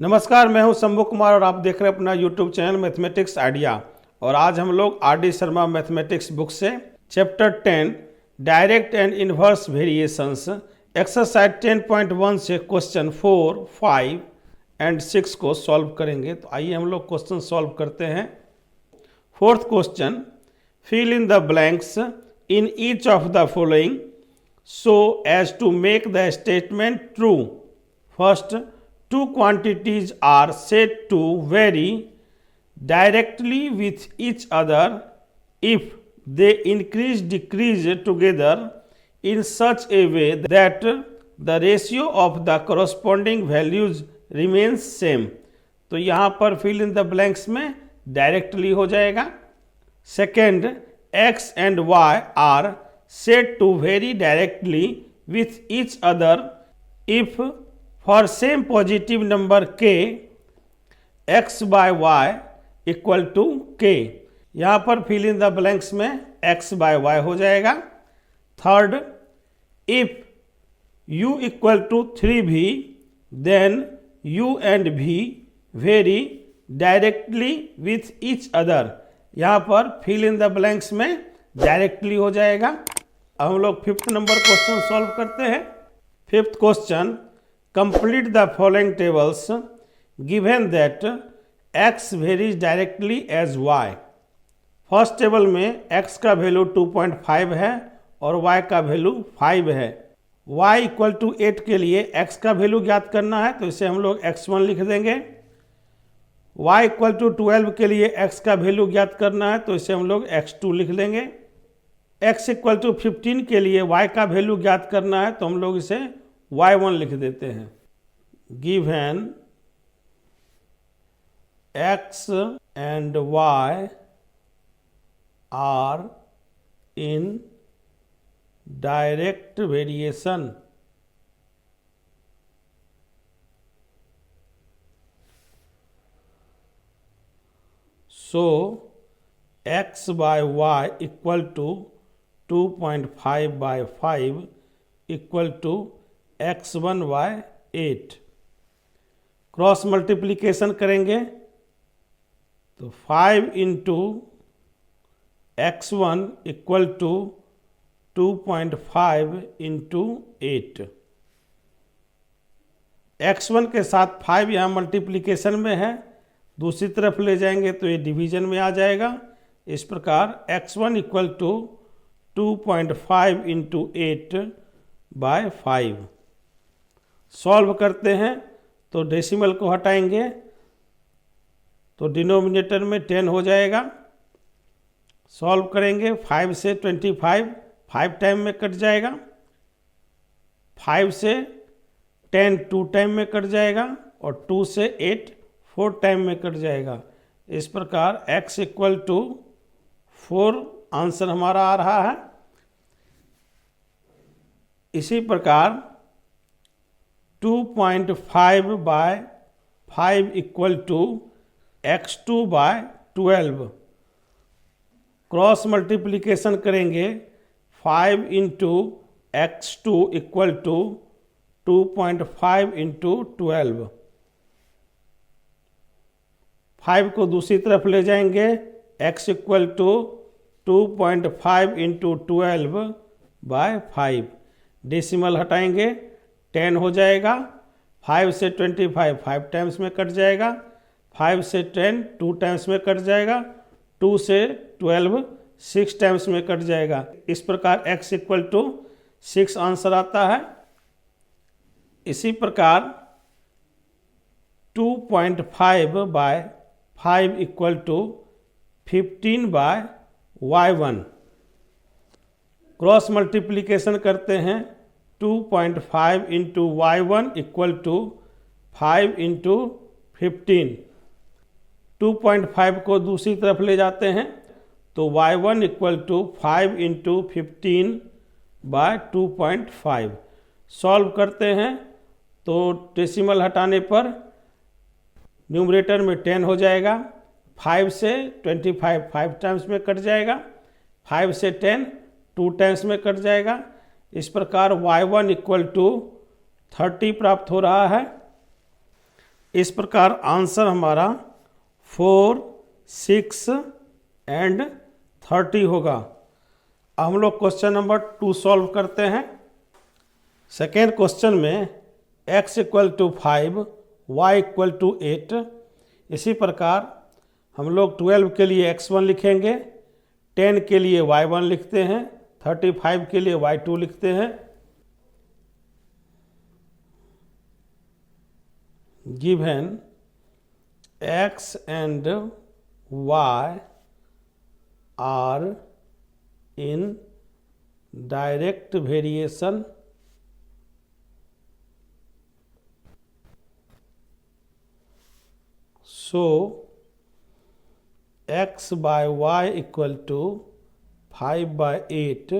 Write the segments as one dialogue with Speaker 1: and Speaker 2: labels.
Speaker 1: नमस्कार, मैं हूं शंभू कुमार और आप देख रहे हैं अपना यूट्यूब चैनल मैथमेटिक्स आइडिया। और आज हम लोग आर.डी. शर्मा मैथमेटिक्स बुक से chapter 10 direct and inverse variations exercise 10.1 से क्वेश्चन 4, 5 एंड 6 को सॉल्व करेंगे। तो आइए हम लोग क्वेश्चन सॉल्व करते हैं। Fourth question, fill in the blanks in each of the following so as to make the statement true. First, two quantities are said to vary directly with each other if they decrease together in such a way that the ratio of the corresponding values remains same। तो यहाँ पर fill in the blanks में directly हो जाएगा। Second, x and y are said to vary directly with each other if for same positive number k x by y equal to k। यहाँ पर fill in the blanks में x by y हो जाएगा। Third, if u equal to 3v then u and v vary directly with each other। यहाँ पर fill in the blanks में directly हो जाएगा। अब हम लोग फिफ्थ नंबर क्वेश्चन सॉल्व करते हैं। Fifth question, complete the following tables given that x varies directly as y। First table में x का वैल्यू 2.5 है और y का वैल्यू 5 है। y इक्वल टू 8 के लिए x का वैल्यू ज्ञात करना है, तो इसे हम लोग x1 लिख देंगे। y इक्वल टू 12 के लिए x का वैल्यू ज्ञात करना है, तो इसे हम लोग x2 लिख देंगे। x इक्वल टू 15 के लिए y का वैल्यू ज्ञात करना है, तो हम लोग इसे y1 लिख देते हैं। Given x and y are in direct variation so x by y equal to 2.5 by 5 equal to x1 by 8। Cross multiplication करेंगे तो 5 into x1 equal to 2.5 into 8। x1 के साथ 5 यहाँ मल्टीप्लीकेशन में है, दूसरी तरफ ले जाएंगे तो ये डिवीजन में आ जाएगा। इस प्रकार x1 equal to 2.5 into 8 by 5। Solve करते हैं तो डेसिमल को हटाएंगे तो डिनोमिनेटर में 10 हो जाएगा। सॉल्व करेंगे 5 से 25 5 टाइम में कट जाएगा, 5 से 10 2 टाइम में कट जाएगा और 2 से 8 4 टाइम में कट जाएगा। इस प्रकार x इक्वल टू 4 आंसर हमारा आ रहा है। इसी प्रकार 2.5 by 5 equal to x2 by 12। Cross multiplication करेंगे 5 into x2 equal to 2.5 into 12। 5 को दूसरी तरफ ले जाएंगे, x equal to 2.5 into 12 by 5। Decimal हटाएंगे 10 हो जाएगा। 5 से 25 5 टाइम्स में कट जाएगा, 5 से 10 2 टाइम्स में कट जाएगा, 2 से 12 6 टाइम्स में कट जाएगा। इस प्रकार x इक्वल टू 6 आंसर आता है। इसी प्रकार 2.5 by 5 equal to 15 by y1। Cross multiplication करते हैं 2.5 into y1 equal to 5 into 15। 2.5 को दूसरी तरफ ले जाते हैं तो y1 equal to 5 into 15 by 2.5। Solve करते हैं तो डेसिमल हटाने पर न्यूमरेटर में 10 हो जाएगा, 5 से 25 5 टाइम्स में कट जाएगा, 5 से 10 2 टाइम्स में कट जाएगा। इस प्रकार y1 इक्वल टू 30 प्राप्त हो रहा है। इस प्रकार आंसर हमारा 4, 6 एंड 30 होगा। अब हम लोग क्वेश्चन नंबर 2 सॉल्व करते हैं। सेकेंड क्वेश्चन में x = 5, y = 8। इसी प्रकार हम लोग 12 के लिए x1 लिखेंगे, 10 के लिए y1 लिखते हैं, 35 के लिए y2 लिखते हैं। Given x and y are in direct variation, so x by y = 5/8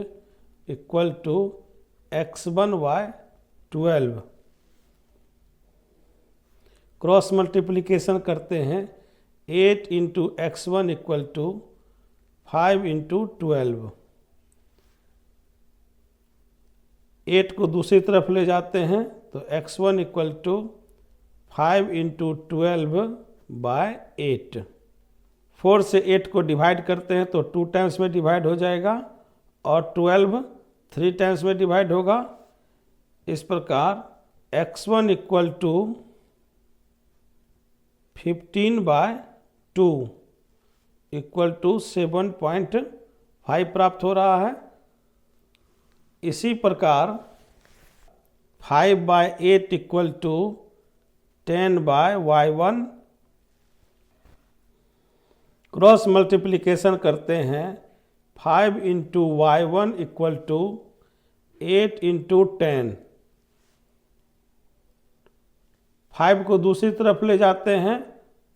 Speaker 1: = x1/12। Cross multiplication करते हैं। 8 × x1 = 5 × 12। 8 को दूसरी तरफ ले जाते हैं तो x1 = 5 × 12/8। 4 से 8 को डिवाइड करते हैं तो 2 टाइम्स में डिवाइड हो जाएगा और 12 3 टाइम्स में डिवाइड होगा। इस प्रकार x1 = 15/2 = 7.5 प्राप्त हो रहा है। इसी प्रकार 5/8 = 10/y1। क्रॉस मल्टीप्लिकेशन करते हैं। 5 × y1 = 8 × 10। 5 को दूसरी तरफ ले जाते हैं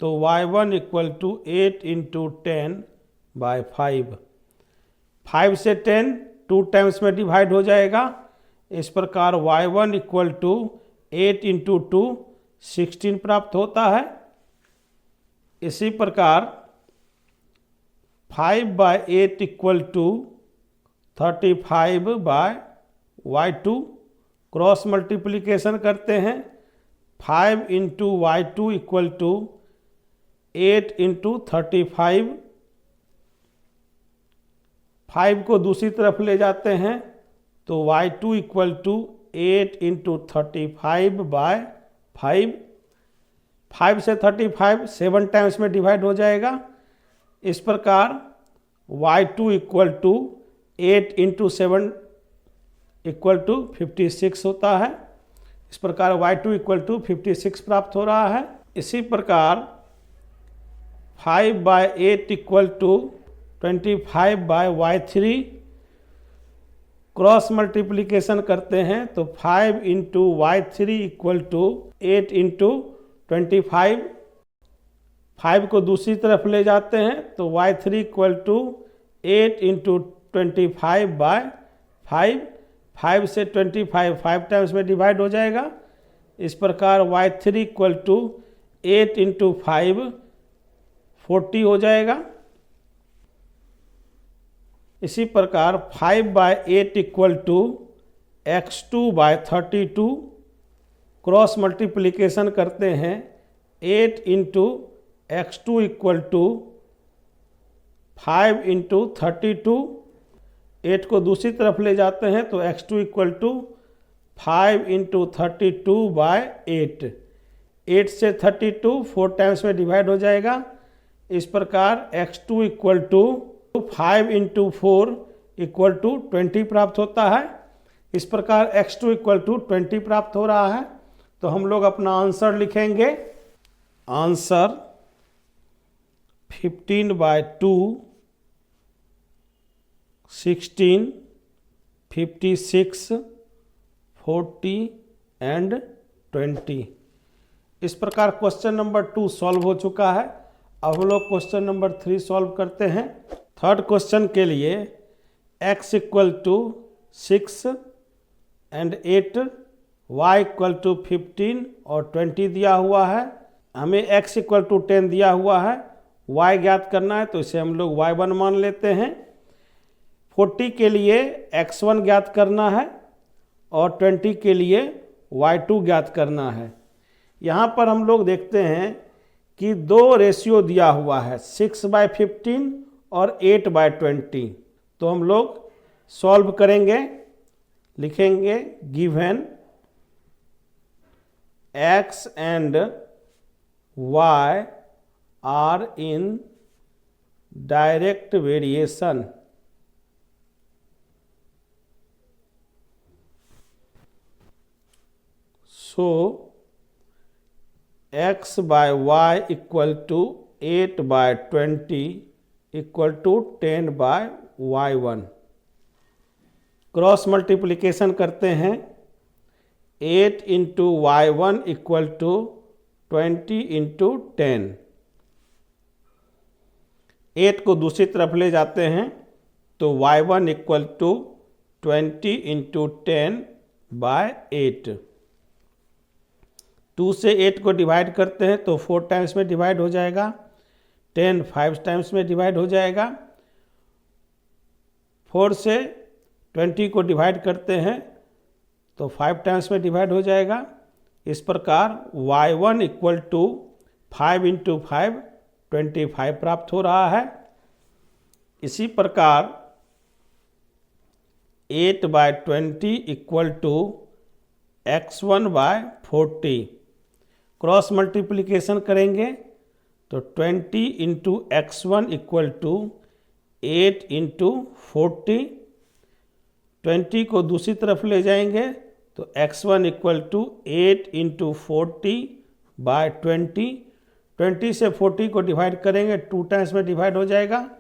Speaker 1: तो y1 = 8 × 10/5। 5 से 10 2 टाइम्स में डिवाइड हो जाएगा। इस प्रकार y1 = 8 × 2 16 प्राप्त होता है। इसी प्रकार 5/8 = 35/y2। क्रॉस मल्टीप्लिकेशन करते हैं। 5 × y2 = 8 × 35। 5 को दूसरी तरफ ले जाते हैं तो y2 = 8 × 35/5। 5 से 35 7 टाइम्स में डिवाइड हो जाएगा। इस प्रकार y2 = 8 × 7 = 56 होता है। इस प्रकार y2 = 56 प्राप्त हो रहा है। इसी प्रकार 5/8 = 25/y3। क्रॉस मल्टीप्लिकेशन करते हैं तो 5 × y3 = 8 × 25। 5 को दूसरी तरफ ले जाते हैं तो y3 = 8 × 25/5। 5 से 25 5 टाइम्स में डिवाइड हो जाएगा। इस प्रकार y3 = 8 × 5 40 हो जाएगा। इसी प्रकार 5/8 = x2/32। क्रॉस मल्टीप्लिकेशन करते हैं। 8 × x2 = 5 × 32। 8 को दूसरी तरफ ले जाते हैं तो x2 = 5 × 32/8। 8 से 32 4 टाइम्स में डिवाइड हो जाएगा। इस प्रकार x2 = 5 × 4 = 20 प्राप्त होता है। इस प्रकार x2 = 20 प्राप्त हो रहा है। तो हम लोग अपना आंसर लिखेंगे। Answer 15/2, 16, 56, 40 and 20। इस प्रकार क्वेश्चन नंबर 2 सॉल्व हो चुका है। अब हम लोग क्वेश्चन नंबर 3 सॉल्व करते हैं। थर्ड क्वेश्चन के लिए x = 6 एंड 8, y = 15 और 20 दिया हुआ है। हमें x = 10 दिया हुआ है, y ज्ञात करना है तो इसे हम लोग y1 मान लेते हैं। 40 के लिए x1 ज्ञात करना है और 20 के लिए y2 ज्ञात करना है। यहाँ पर हम लोग देखते हैं कि दो रेशियो दिया हुआ है 6/15 और 8/20। तो हम लोग सॉल्व करेंगे, लिखेंगे given x and y are in direct variation, so x by y equal to 8/20 equal to 10/y1। Cross multiplication करते हैं, 8 into y1 equal to 20 into 10। 8 को दूसरी तरफ ले जाते हैं तो y1 इक्वल टू 20 इंटू 10/8। 2 से 8 को डिवाइड करते हैं तो 4 टाइम्स में डिवाइड हो जाएगा, 10 5 टाइम्स में डिवाइड हो जाएगा। 4 से 20 को डिवाइड करते हैं तो 5 टाइम्स में डिवाइड हो जाएगा। इस प्रकार y1 इक्वल टू 5 इंटू 5 25 प्राप्त हो रहा है। इसी प्रकार 8/20 equal to x1/40। Cross multiplication करेंगे तो 20 into x1 equal to 8 into 40। 20 को दूसरी तरफ ले जाएंगे तो x1 इक्वल टू 8 इंटू 40/20। 20 से 40 को डिवाइड करेंगे 2 टाइम्स में डिवाइड हो जाएगा।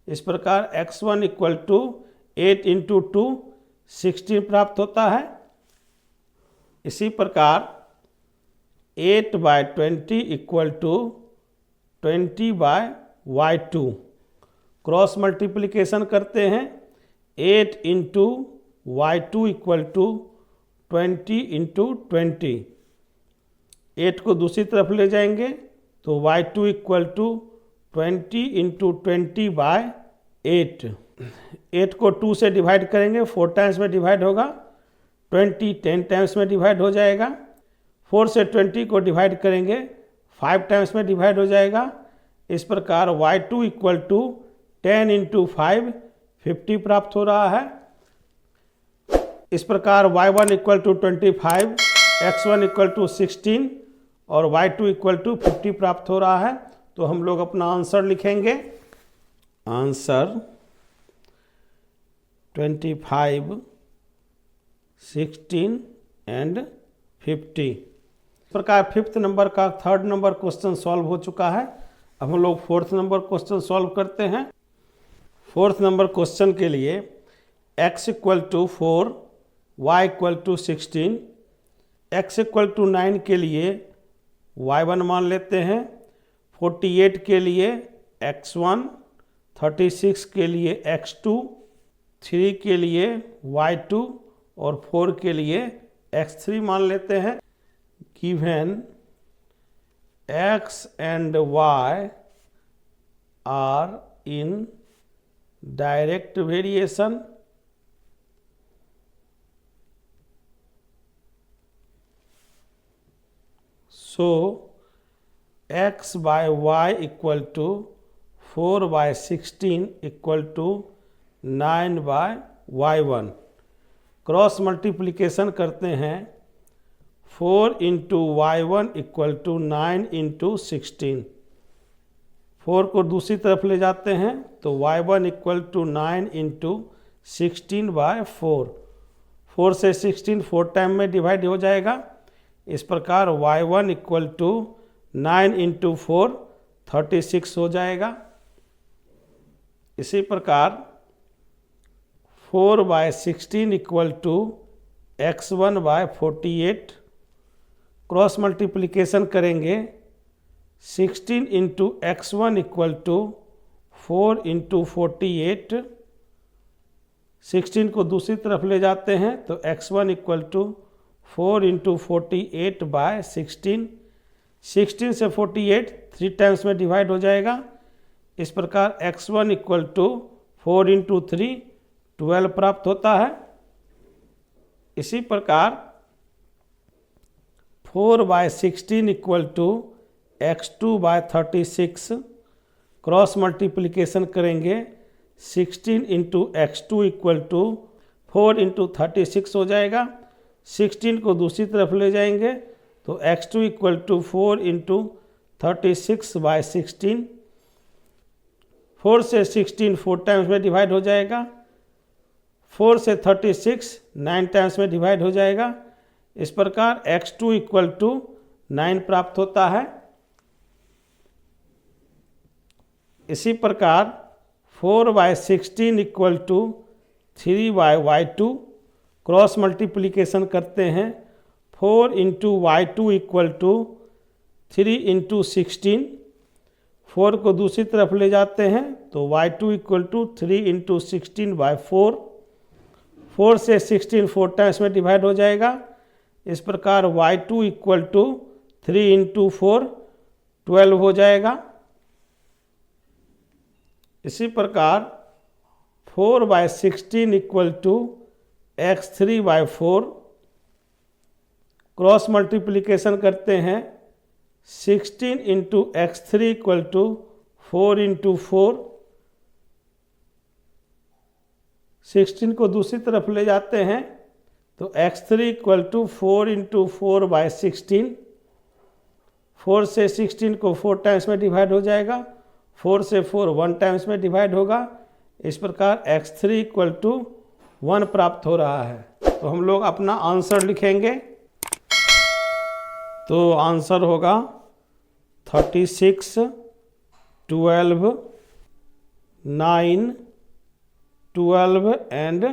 Speaker 1: इस प्रकार x1 इक्वल टू 8 इंटू 2 16 प्राप्त होता है। इसी प्रकार 8/20 equal to 20/y2। Cross multiplication करते हैं, 8 into y2 equal to 20 into 20। 8 को दूसरी तरफ ले जाएंगे तो y2 इक्वल टू 20 इंटू 20/8। 8 को 2 से डिवाइड करेंगे, 4 टाइम्स में डिवाइड होगा, 20 10 टाइम्स में डिवाइड हो जाएगा। 4 से 20 को डिवाइड करेंगे 5 टाइम्स में डिवाइड हो जाएगा। इस प्रकार y2 इक्वल टू 10 इंटू 5 50 प्राप्त हो रहा है। इस प्रकार y1 equal to 25, x1 equal to 16 और y2 इक्वल टू 50 प्राप्त हो रहा है। तो हम लोग अपना आंसर लिखेंगे, आंसर 25, 16 एंड 50। इस प्रकार 5th नंबर का 3rd नंबर क्वेश्चन सॉल्व हो चुका है। अब हम लोग 4th नंबर क्वेश्चन सॉल्व करते हैं। 4th नंबर क्वेश्चन के लिए x equal to 4, y equal to 16, x equal to 9 के लिए y1 मान लेते हैं, 48 के लिए x1, 36 के लिए x2, 3 के लिए y2 और 4 के लिए x3 मान लेते हैं। Given x and y are in direct variation, so x by y equal to 4/16 equal to 9/y1। Cross multiplication करते हैं, 4 into y1 equal to 9 into 16। 4 को दूसरी तरफ ले जाते हैं तो y1 इक्वल टू 9 इंटू 16/4। 4 से 16 4 टाइम में डिवाइड हो जाएगा। इस प्रकार y1 इक्वल टू 9 इंटू 4 36 हो जाएगा। इसी प्रकार 4/16 equal to x1/48। Cross multiplication करेंगे, 16 into x1 equal to 4 into 48। 16 को दूसरी तरफ ले जाते हैं तो x1 इक्वल टू 4 इंटू 48/16। 16 से 48 3 टाइम्स में डिवाइड हो जाएगा। इस प्रकार x1 इक्वल टू 4 इंटू 3 12 प्राप्त होता है। इसी प्रकार 4/16 equal to x2/36। Cross multiplication करेंगे 16 into x2 equal to 4 into 36 हो जाएगा। 16 को दूसरी तरफ ले जाएंगे तो x2 इक्वल टू 4 इंटू 36/16। 4 से 16 4 टाइम्स में डिवाइड हो जाएगा। 4 से 36 9 टाइम्स में डिवाइड हो जाएगा। इस प्रकार x2 इक्वल टू 9 प्राप्त होता है। इसी प्रकार 4/16 equal to 3/y2। Cross multiplication करते हैं 4 into y2 equal to 3 into 16। 4 को दूसरी तरफ ले जाते हैं तो y2 इक्वल टू 3 इंटू 16/4। 4 से 16 4 टाइम्स में डिवाइड हो जाएगा। इस प्रकार y2 इक्वल टू 3 इंटू 4 12 हो जाएगा। इसी प्रकार 4/16 equal to x3/4। Cross multiplication करते हैं 16 into x3 equal to 4 into 4। 16 को दूसरी तरफ ले जाते हैं तो x3 इक्वल टू 4 इंटू 4/16। 4 से 16 को 4 टाइम्स में डिवाइड हो जाएगा। 4 से 4 1 टाइम्स में डिवाइड होगा। इस प्रकार x3 इक्वल टू 1 प्राप्त हो रहा है। तो हम लोग अपना आंसर लिखेंगे तो आंसर होगा 36 12 9 12 एंड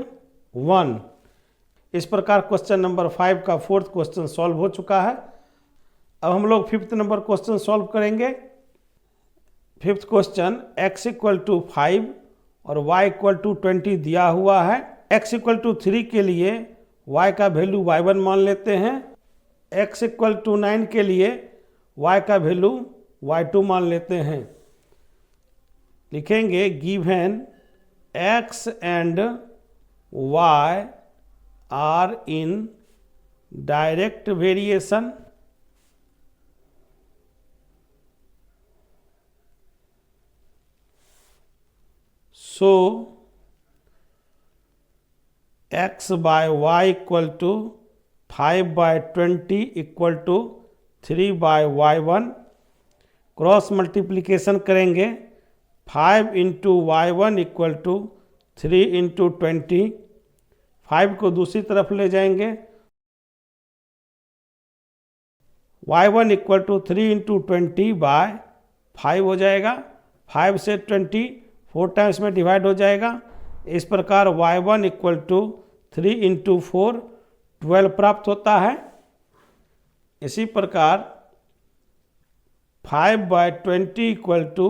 Speaker 1: 1। इस प्रकार क्वेश्चन नंबर 5 का 4th क्वेश्चन सॉल्व हो चुका है। अब हम लोग 5th नंबर क्वेश्चन सॉल्व करेंगे। 5th question x equal to 5 और y इक्वल टू 20 दिया हुआ है। x इक्वल टू 3 के लिए y का वैल्यू y1 मान लेते हैं। x इक्वल टू 9 के लिए y का वैल्यू y2 मान लेते हैं। लिखेंगे given x and y are in direct variation. So x by y equal to 5/20 equal to 3/y1। Cross multiplication करेंगे 5 into y1 equal to 3 into 20। 5 को दूसरी तरफ ले जाएंगे y1 इक्वल टू 3 इंटू 20/5 हो जाएगा। 5 से 20 4 टाइम्स में डिवाइड हो जाएगा। इस प्रकार y1 इक्वल टू 3 इंटू 4 12 प्राप्त होता है। इसी प्रकार 5/20 equal to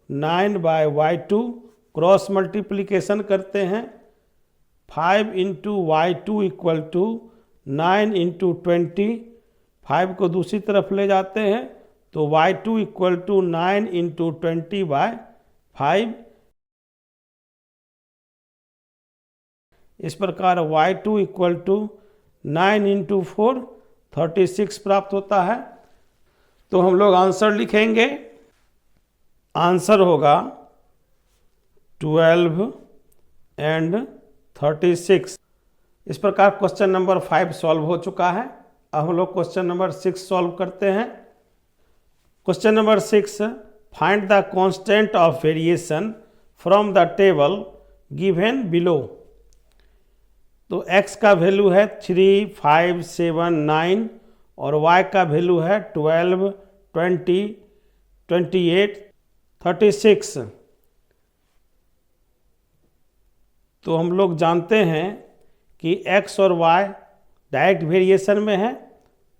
Speaker 1: 9/y2। Cross multiplication करते हैं 5 into y2 equal to 9 into 20। 5 को दूसरी तरफ ले जाते हैं तो y2 इक्वल टू 9 इंटू 20/5। इस प्रकार y2 इक्वल टू 9 इंटू 4 36 प्राप्त होता है। तो हम लोग आंसर लिखेंगे। आंसर होगा 12 एंड 36। इस प्रकार क्वेश्चन नंबर 5 सॉल्व हो चुका है। अब हम लोग क्वेश्चन नंबर 6 सॉल्व करते हैं। Question number 6, find the constant of variation from the table given below. तो x का वैल्यू है 3 5 7 9 और y का वैल्यू है 12 20 28 36। तो हम लोग जानते हैं कि x और y डायरेक्ट वेरिएशन में है।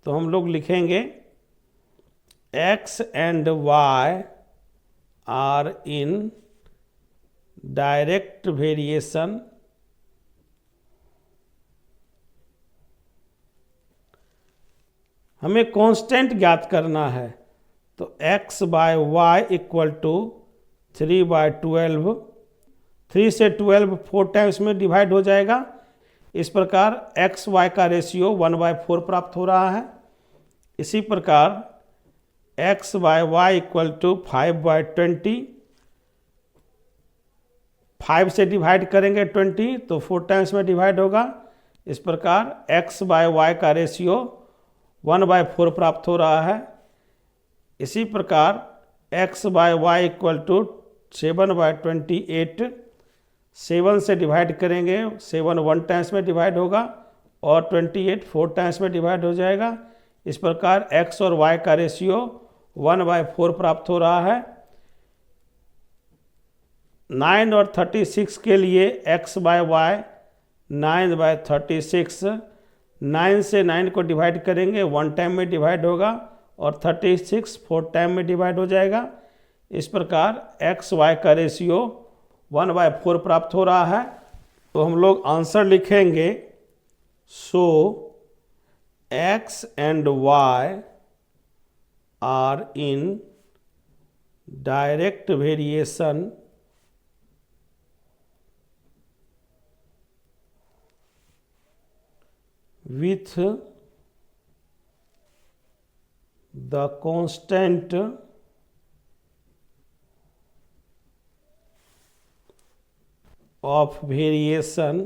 Speaker 1: तो हम लोग लिखेंगे x and y are in direct variation हमें कांस्टेंट ज्ञात करना है। तो x by y equal to 3/12। 3 से 12 4 टाइम्स में डिवाइड हो जाएगा। इस प्रकार x y का रेशियो 1/4 प्राप्त हो रहा है। इसी प्रकार x by y equal to 5/20, 5 से डिवाइड करेंगे 20 तो 4 टाइम्स में डिवाइड होगा। इस प्रकार x बाय वाई का रेशियो 1/4 प्राप्त हो रहा है। इसी प्रकार x by y equal to 7/28, 7 से डिवाइड करेंगे, 7 1 टाइम्स में डिवाइड होगा और 28 4 टाइम्स में डिवाइड हो जाएगा। इस प्रकार x और y का रेशियो 1/4 प्राप्त हो रहा है। 9 और 36 के लिए x बाय वाई 9/36, 9 से 9 को डिवाइड करेंगे, 1 टाइम में डिवाइड होगा और 36 4 टाइम में डिवाइड हो जाएगा। इस प्रकार x y का रेशियो 1/4 प्राप्त हो रहा है। तो हम लोग आंसर लिखेंगे, so x and y are in direct variation with the constant of variation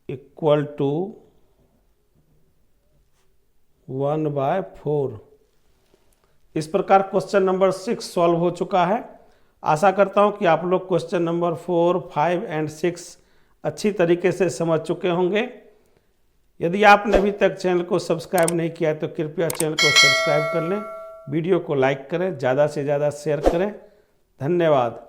Speaker 1: equal to 1/4। इस प्रकार क्वेश्चन नंबर 6 सॉल्व हो चुका है। आशा करता हूं कि आप लोग क्वेश्चन नंबर 4, 5 एंड 6 अच्छी तरीके से समझ चुके होंगे। यदि आपने अभी तक चैनल को सब्सक्राइब नहीं किया है तो कृपया चैनल को सब्सक्राइब कर लें, वीडियो को लाइक करें, ज़्यादा से ज़्यादा शेयर करें। धन्यवाद।